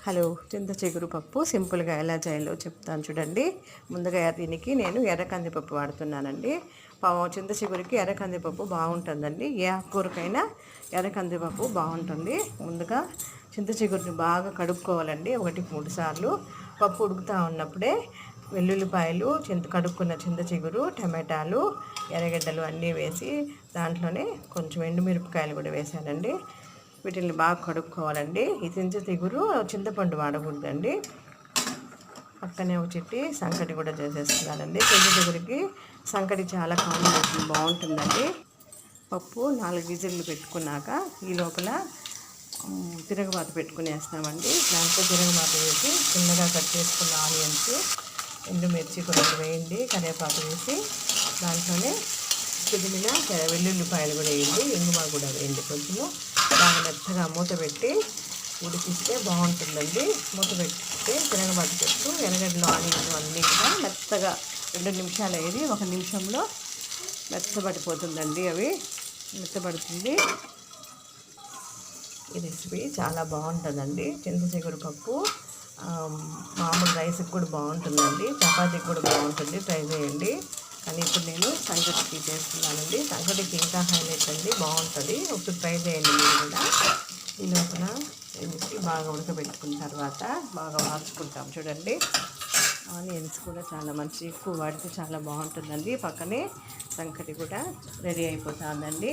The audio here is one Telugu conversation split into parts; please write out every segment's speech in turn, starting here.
హలో, చింత చిగురు పప్పు సింపుల్గా ఎలా చేయాలో చెప్తాను చూడండి. ముందుగా దీనికి నేను ఎర్ర కందిపప్పు వాడుతున్నానండి. చింత చిగురికి ఎర్ర కందిపప్పు బాగుంటుందండి. ఏ ఆకుకూరకైనా ఎర్ర కందిపప్పు బాగుంటుంది. ముందుగా చింత చిగురిని బాగా కడుక్కోవాలండి, 1-3 సార్లు. పప్పు ఉడుకుతూ ఉన్నప్పుడే వెల్లుల్లిపాయలు, కడుక్కున్న చింత చిగురు, టమాటాలు, ఎర్రగడ్డలు అన్నీ వేసి దాంట్లోనే కొంచెం ఎండుమిరపకాయలు కూడా వేసానండి. వీటిని బాగా కడుక్కోవాలండి. ఈ చింత చిగురు చింతపండు వాడకూడదండి. పక్కనే ఒక చెట్టి సంకటి కూడా చేసేస్తున్నానండి. చింత చిగురికి సంకటి చాలా కాంబినేషన్ బాగుంటుందండి. పప్పు 4 విజిల్లు పెట్టుకున్నాక ఈ లోపల తిరగబాత పెట్టుకునేస్తామండి. దాంట్లో తిరగబాత వేసి చిన్నగా కట్ చేసుకున్న ఆనియన్స్, ఎండుమిర్చి కొన్ని వేయండి, కరివేపాకు వేసి దాంట్లోనే చిదిమిన వెల్లుల్లిపాయలు కూడా వేయండి, ఇంగువ కూడా వేయండి. కొంచెము బాగా మెత్తగా మూత పెట్టి ఉడికిస్తే బాగుంటుందండి. మూత పెట్టి తిరగబాటు పెట్టు ఎర్రగడ్డలు, ఆనియన్ అన్నీ కూడా మెత్తగా 2 నిమిషాలు అయ్యేది, 1 నిమిషంలో మెత్తబడిపోతుందండి. అవి మెత్తబడుతుంది. ఈ రెసిపీ చాలా బాగుంటుందండి. చింత చిగురు పప్పు మామూలు రైస్కి కూడా బాగుంటుందండి, చపాతీకి కూడా బాగుంటుంది. ట్రై చేయండి. కానీ ఇప్పుడు నేను సంకటికి చేస్తున్నానండి. సంకటికి ఇంకా హైలైట్ అండి, బాగుంటుంది. ఒకటి ట్రై చేయండి మీరు కూడా. ఈ లోపల వేసి బాగా ఉడకబెట్టుకున్న తర్వాత బాగా వార్చుకుంటాం చూడండి. ఆనియన్స్ కూడా చాలా మంచి ఎక్కువ వాడితే చాలా బాగుంటుందండి. పక్కనే సంకటి కూడా రెడీ అయిపోతుందండి.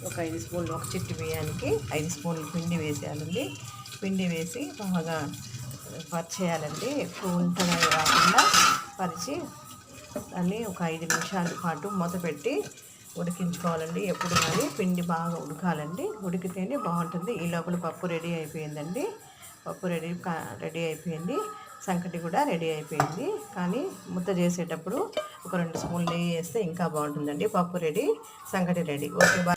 ఒక 5 స్పూన్లు, ఒక చిట్టి బియ్యానికి 5 స్పూన్లు పిండి వేసేయాలండి. పిండి వేసి బాగా పరిచేయాలండి. ఎక్కువ ఉంటనే కాకుండా పరిచి దాన్ని ఒక 5 నిమిషాల పాటు మూత పెట్టి ఉడికించుకోవాలండి. ఎప్పుడు కానీ పిండి బాగా ఉడకాలండి, ఉడికితేనే బాగుంటుంది. ఈ లోపల పప్పు రెడీ అయిపోయిందండి. పప్పు రెడీ అయిపోయింది. సంకటి కూడా రెడీ అయిపోయింది. కానీ ముద్ద చేసేటప్పుడు ఒక 2 స్పూన్లు నెయ్యి వేస్తే ఇంకా బాగుంటుందండి. పప్పు రెడీ, సంకటి రెడీ. ఓకే.